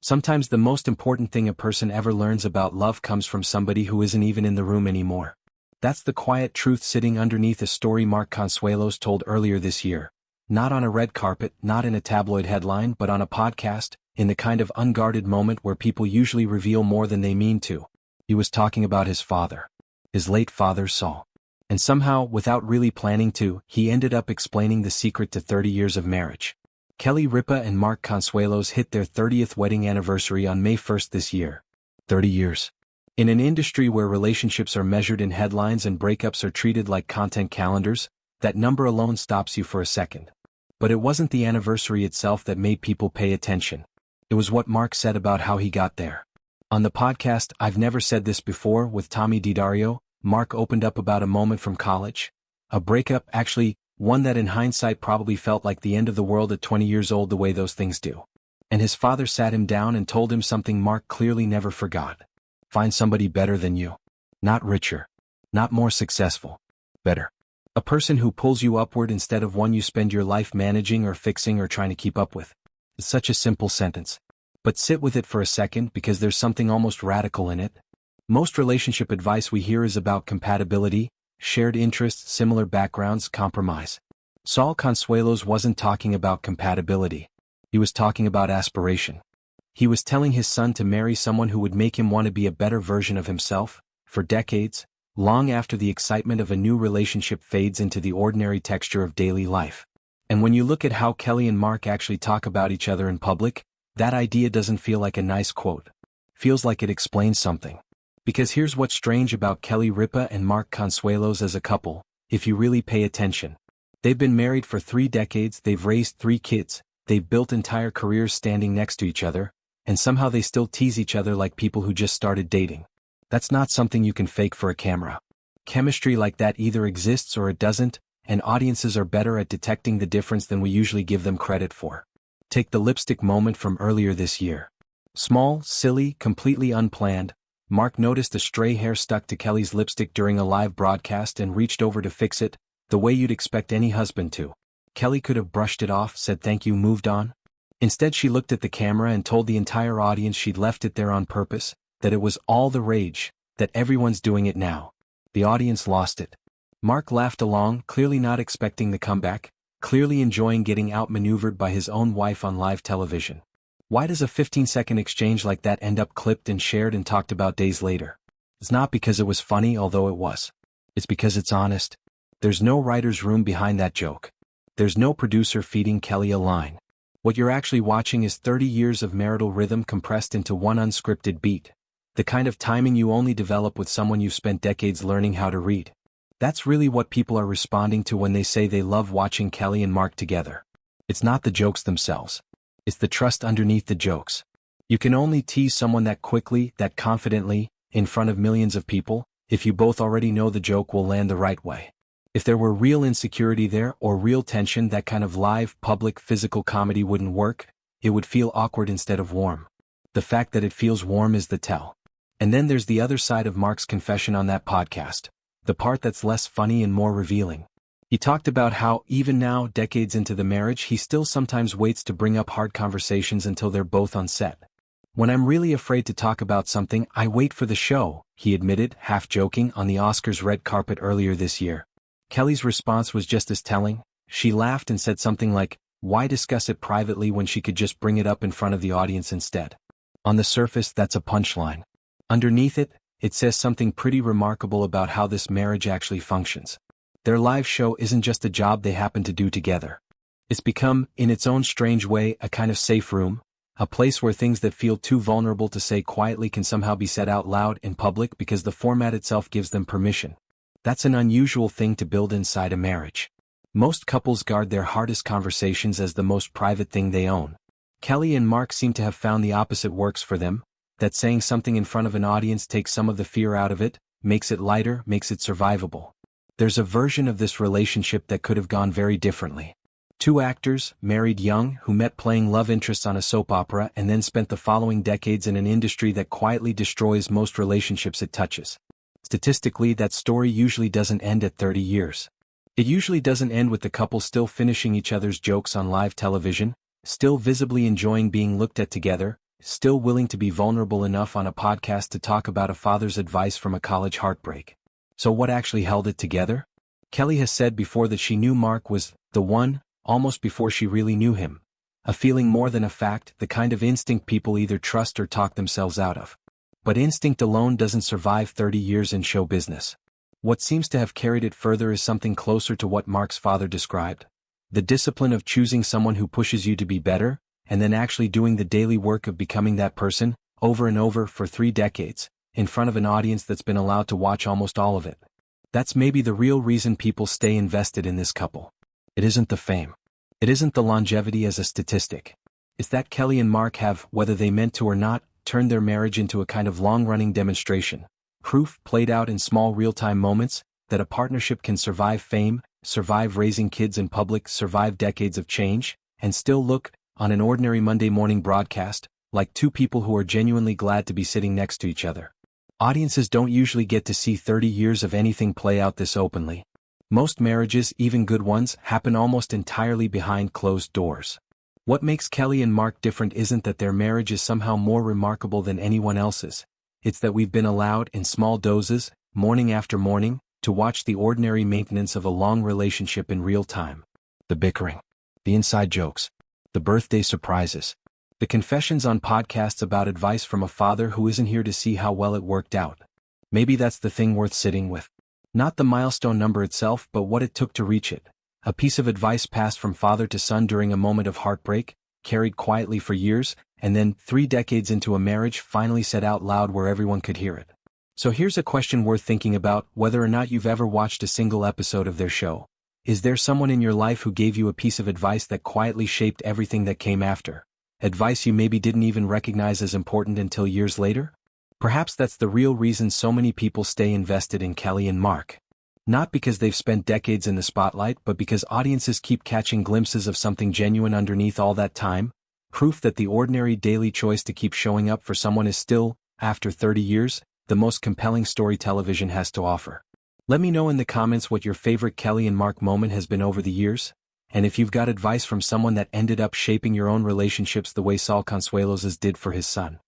Sometimes the most important thing a person ever learns about love comes from somebody who isn't even in the room anymore. That's the quiet truth sitting underneath a story Mark Consuelos told earlier this year. Not on a red carpet, not in a tabloid headline, but on a podcast, in the kind of unguarded moment where people usually reveal more than they mean to. He was talking about his father. His late father, Saul. And somehow, without really planning to, he ended up explaining the secret to 30 years of marriage. Kelly Ripa and Mark Consuelos hit their 30th wedding anniversary on May 1st this year. 30 years. In an industry where relationships are measured in headlines and breakups are treated like content calendars, that number alone stops you for a second. But it wasn't the anniversary itself that made people pay attention. It was what Mark said about how he got there. On the podcast I've Never Said This Before with Tommy DiDario, Mark opened up about a moment from college. A breakup, actually, one that in hindsight probably felt like the end of the world at 20 years old the way those things do. And his father sat him down and told him something Mark clearly never forgot. Find somebody better than you. Not richer. Not more successful. Better. A person who pulls you upward instead of one you spend your life managing or fixing or trying to keep up with. It's such a simple sentence. But sit with it for a second because there's something almost radical in it. Most relationship advice we hear is about compatibility, shared interests, similar backgrounds, compromise. Saul Consuelos wasn't talking about compatibility. He was talking about aspiration. He was telling his son to marry someone who would make him want to be a better version of himself, for decades, long after the excitement of a new relationship fades into the ordinary texture of daily life. And when you look at how Kelly and Mark actually talk about each other in public, that idea doesn't feel like a nice quote. Feels like it explains something. Because here's what's strange about Kelly Ripa and Mark Consuelos as a couple, if you really pay attention. They've been married for 3 decades, they've raised 3 kids, they've built entire careers standing next to each other, and somehow they still tease each other like people who just started dating. That's not something you can fake for a camera. Chemistry like that either exists or it doesn't, and audiences are better at detecting the difference than we usually give them credit for. Take the lipstick moment from earlier this year. Small, silly, completely unplanned, Mark noticed a stray hair stuck to Kelly's lipstick during a live broadcast and reached over to fix it, the way you'd expect any husband to. Kelly could have brushed it off, said thank you, moved on. Instead she looked at the camera and told the entire audience she'd left it there on purpose, that it was all the rage, that everyone's doing it now. The audience lost it. Mark laughed along, clearly not expecting the comeback, clearly enjoying getting outmaneuvered by his own wife on live television. Why does a 15-second exchange like that end up clipped and shared and talked about days later? It's not because it was funny, although it was. It's because it's honest. There's no writer's room behind that joke. There's no producer feeding Kelly a line. What you're actually watching is 30 years of marital rhythm compressed into one unscripted beat. The kind of timing you only develop with someone you've spent decades learning how to read. That's really what people are responding to when they say they love watching Kelly and Mark together. It's not the jokes themselves. It's the trust underneath the jokes. You can only tease someone that quickly, that confidently, in front of millions of people, if you both already know the joke will land the right way. If there were real insecurity there or real tension, that kind of live, public, physical comedy wouldn't work. It would feel awkward instead of warm. The fact that it feels warm is the tell. And then there's the other side of Mark's confession on that podcast. The part that's less funny and more revealing. He talked about how, even now, decades into the marriage, he still sometimes waits to bring up hard conversations until they're both on set. When I'm really afraid to talk about something, I wait for the show, he admitted, half joking, on the Oscars red carpet earlier this year. Kelly's response was just as telling. She laughed and said something like, why discuss it privately when she could just bring it up in front of the audience instead? On the surface, that's a punchline. Underneath it, it says something pretty remarkable about how this marriage actually functions. Their live show isn't just a job they happen to do together. It's become, in its own strange way, a kind of safe room, a place where things that feel too vulnerable to say quietly can somehow be said out loud in public because the format itself gives them permission. That's an unusual thing to build inside a marriage. Most couples guard their hardest conversations as the most private thing they own. Kelly and Mark seem to have found the opposite works for them, that saying something in front of an audience takes some of the fear out of it, makes it lighter, makes it survivable. There's a version of this relationship that could have gone very differently. 2 actors, married young, who met playing love interests on a soap opera and then spent the following decades in an industry that quietly destroys most relationships it touches. Statistically, that story usually doesn't end at 30 years. It usually doesn't end with the couple still finishing each other's jokes on live television, still visibly enjoying being looked at together, still willing to be vulnerable enough on a podcast to talk about a father's advice from a college heartbreak. So what actually held it together? Kelly has said before that she knew Mark was the one, almost before she really knew him. A feeling more than a fact, the kind of instinct people either trust or talk themselves out of. But instinct alone doesn't survive 30 years in show business. What seems to have carried it further is something closer to what Mark's father described. The discipline of choosing someone who pushes you to be better, and then actually doing the daily work of becoming that person, over and over for 3 decades, in front of an audience that's been allowed to watch almost all of it. That's maybe the real reason people stay invested in this couple. It isn't the fame. It isn't the longevity as a statistic. It's that Kelly and Mark have, whether they meant to or not, turned their marriage into a kind of long-running demonstration. Proof, played out in small real-time moments, that a partnership can survive fame, survive raising kids in public, survive decades of change, and still look, on an ordinary Monday morning broadcast, like two people who are genuinely glad to be sitting next to each other. Audiences don't usually get to see 30 years of anything play out this openly. Most marriages, even good ones, happen almost entirely behind closed doors. What makes Kelly and Mark different isn't that their marriage is somehow more remarkable than anyone else's. It's that we've been allowed, in small doses, morning after morning, to watch the ordinary maintenance of a long relationship in real time. The bickering. The inside jokes. The birthday surprises. The confessions on podcasts about advice from a father who isn't here to see how well it worked out. Maybe that's the thing worth sitting with. Not the milestone number itself, but what it took to reach it. A piece of advice passed from father to son during a moment of heartbreak, carried quietly for years, and then, 3 decades into a marriage, finally said out loud where everyone could hear it. So here's a question worth thinking about, whether or not you've ever watched a single episode of their show. Is there someone in your life who gave you a piece of advice that quietly shaped everything that came after? Advice you maybe didn't even recognize as important until years later? Perhaps that's the real reason so many people stay invested in Kelly and Mark. Not because they've spent decades in the spotlight, but because audiences keep catching glimpses of something genuine underneath all that time. Proof that the ordinary daily choice to keep showing up for someone is still, after 30 years, the most compelling story television has to offer. Let me know in the comments what your favorite Kelly and Mark moment has been over the years, and if you've got advice from someone that ended up shaping your own relationships the way Saul Consuelos's did for his son.